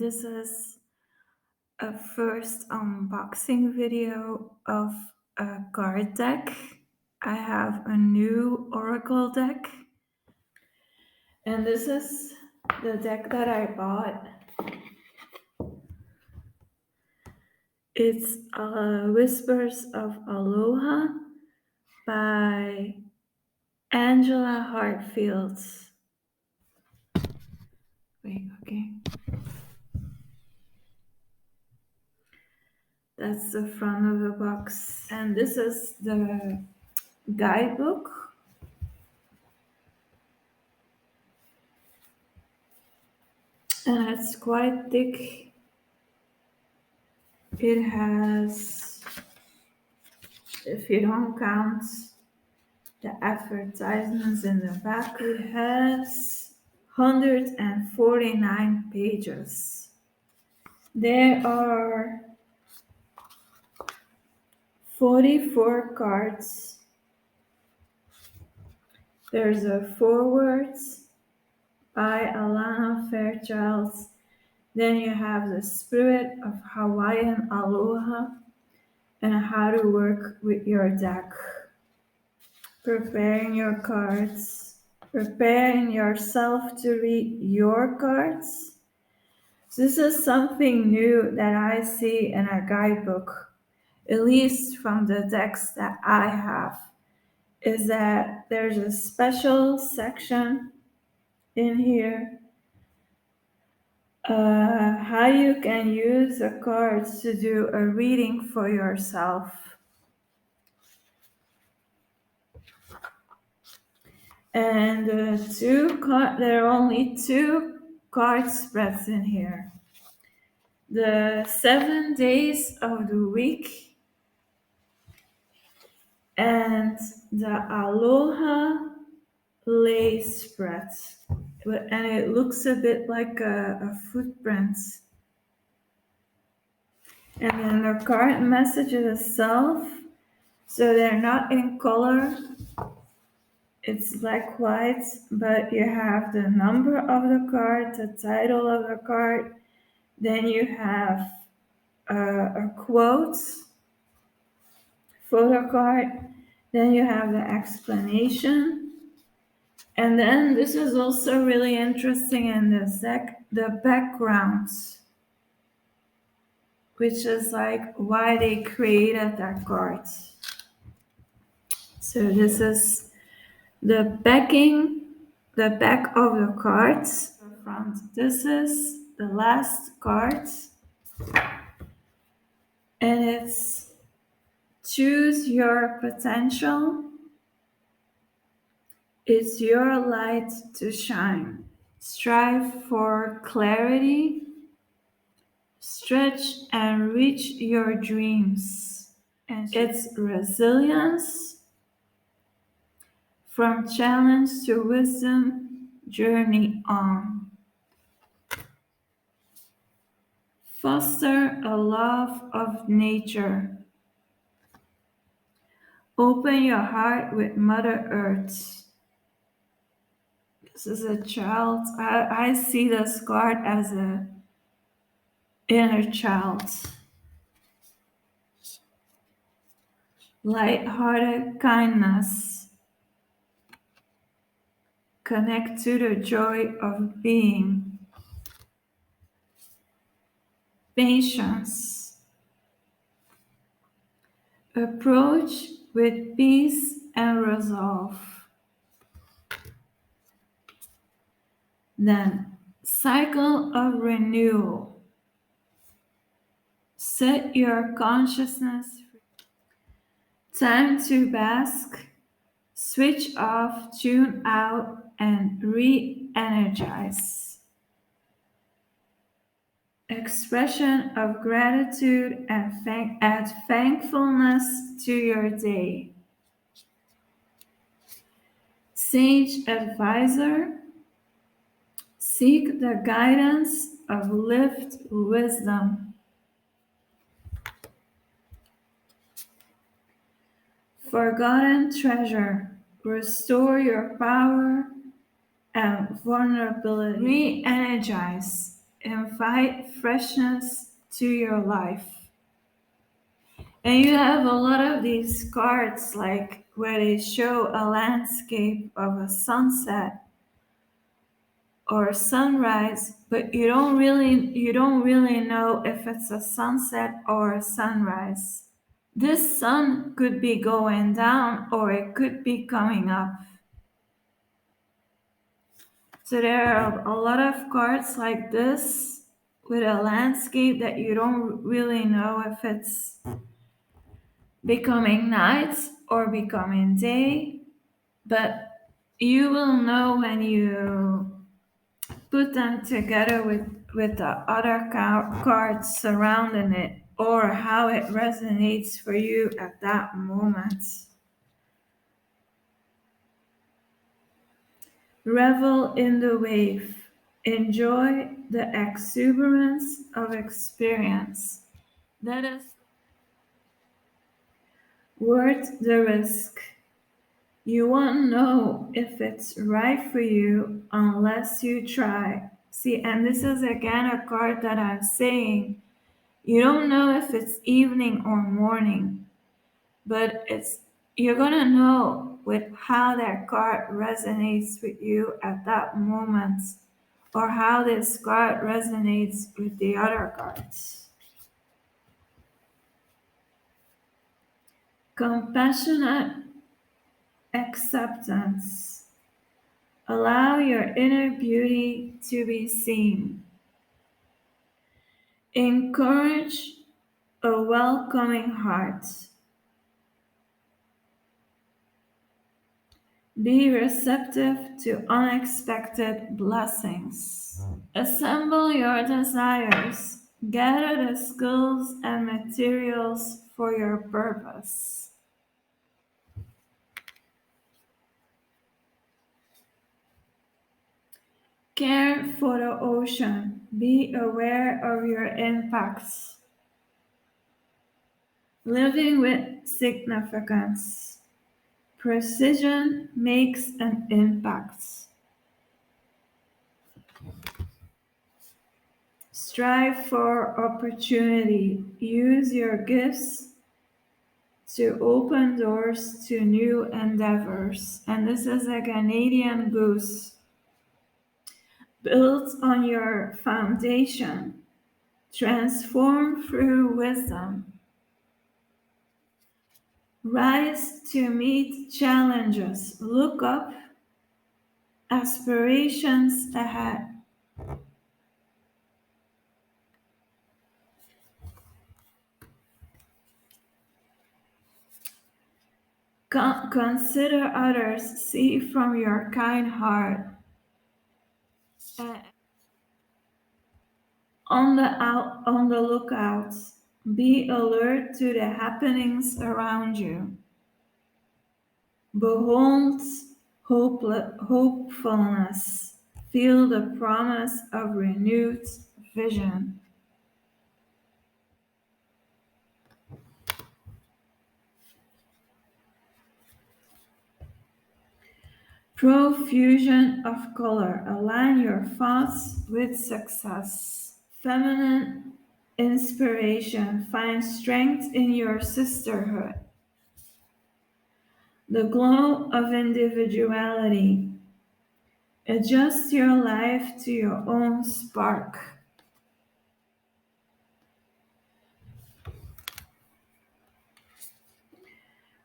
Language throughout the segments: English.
This is a first unboxing video of a card deck. I have a new Oracle deck, and this is the deck that I bought. It's Whispers of Aloha by Angela Hartfield. Wait, okay. That's the front of the box. And this is the guidebook. And it's quite thick. It has, if you don't count the advertisements in the back, it has 149 pages. There are 44 cards. There's a foreword by Alana Fairchild. Then you have the spirit of Hawaiian Aloha and how to work with your deck. Preparing your cards. Preparing yourself to read your cards. This is something new that I see in a guidebook, at least from the decks that I have, is that there's a special section in here how you can use the cards to do a reading for yourself. And there are only two card spreads in here. The 7 days of the week and the Aloha lay spread. And it looks a bit like a footprint. And then the card messages itself, so they're not in color. It's black white, but you have the number of the card, the title of the card, then you have a quote for the card, then you have the explanation, and then this is also really interesting in this deck, the backgrounds, which is like why they created that card. So this is the backing, the back of the cards, the front. This is the last card, and it's choose your potential. It's your light to shine. Strive for clarity. Stretch and reach your dreams. And it's resilience. From challenge to wisdom, journey on. Foster a love of nature. Open your heart with Mother Earth. This is a child. I see this card as a inner child. Light-hearted kindness. Connect to the joy of being. Patience. Approach with peace and resolve. Then, cycle of renewal. Set your consciousness free. Time to bask. Switch off, tune out, and re-energize. Expression of gratitude and add thankfulness to your day. Sage advisor. Seek the guidance of lived wisdom. Forgotten treasure. Restore your power and vulnerability. Re-energize. invite freshness to your life. And you have a lot of these cards, like where they show a landscape of a sunset or a sunrise, but you don't really know if it's a sunset or a sunrise. This sun could be going down or it could be coming up. So there are a lot of cards like this with a landscape that you don't really know if it's becoming night or becoming day, but you will know when you put them together with the other cards surrounding it or how it resonates for you at that moment. Revel in the wave. Enjoy the exuberance of experience. That is worth the risk. You won't know if it's right for you unless you try. See, and this is again a card that I'm saying. You don't know if it's evening or morning, but you're gonna know with how that card resonates with you at that moment, or how this card resonates with the other cards. Compassionate acceptance. Allow your inner beauty to be seen. Encourage a welcoming heart. Be receptive to unexpected blessings. Assemble your desires. Gather the skills and materials for your purpose. Care for the ocean. Be aware of your impacts. Living with significance. Precision makes an impact. Strive for opportunity. Use your gifts to open doors to new endeavors. And this is a Canadian goose. Build on your foundation. Transform through wisdom. Rise to meet challenges. Look up. Aspirations ahead. Consider others. See from your kind heart. Uh, on the lookout. Be alert to the happenings around you. Behold hopefulness. Feel the promise of renewed vision. Profusion of color. Align your thoughts with success. Feminine inspiration. Find strength in your sisterhood. The glow of individuality. Adjust your life to your own spark.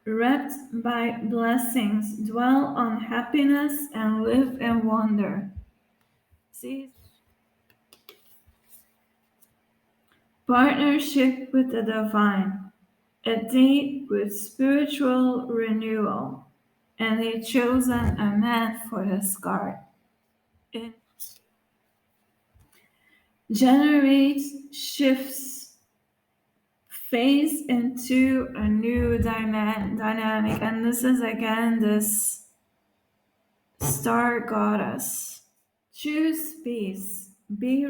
Wrapped by blessings, dwell on happiness and live in wonder. See? Partnership with the divine. A date with spiritual renewal. And they chosen a man for this card. It generates shifts, phase into a new dynamic. And this is again this star goddess. Choose peace. Be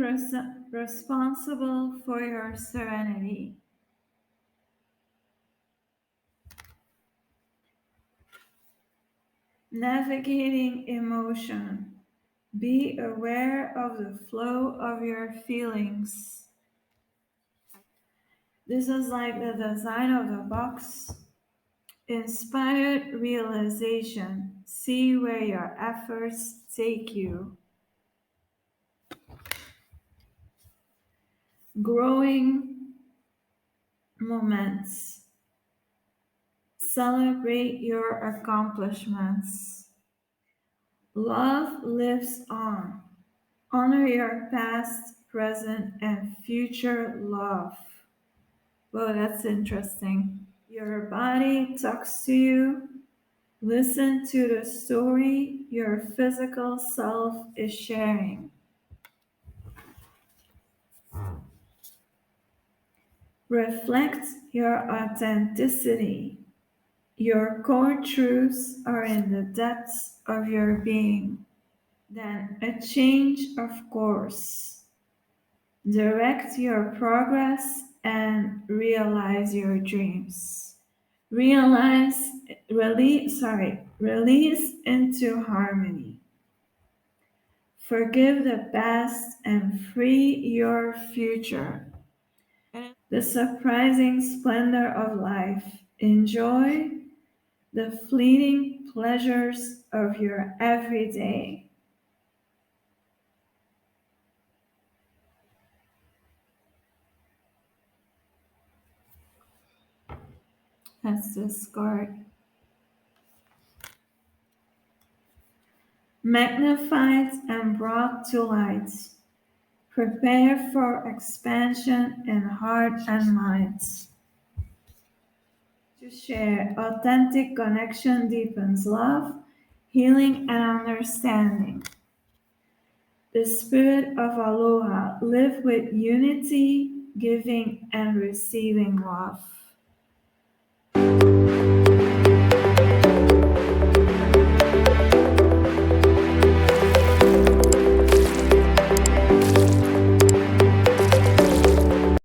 responsible for your serenity. Navigating emotion. Be aware of the flow of your feelings. This is like the design of the box. Inspired realization. See where your efforts take you. Growing moments. Celebrate your accomplishments. Love lives on. Honor your past, present, and future love. Well, that's interesting. Your body talks to you. Listen to the story your physical self is sharing. Reflect your authenticity. Your core truths are in the depths of your being. Then a change of course. Direct your progress and realize your dreams. Realize, release into harmony. Forgive the past and free your future. The surprising splendor of life. Enjoy the fleeting pleasures of your everyday. That's this card. Magnified and brought to light. Prepare for expansion in heart and minds. To share, authentic connection deepens love, healing, and understanding. The spirit of Aloha, live with unity, giving and receiving love.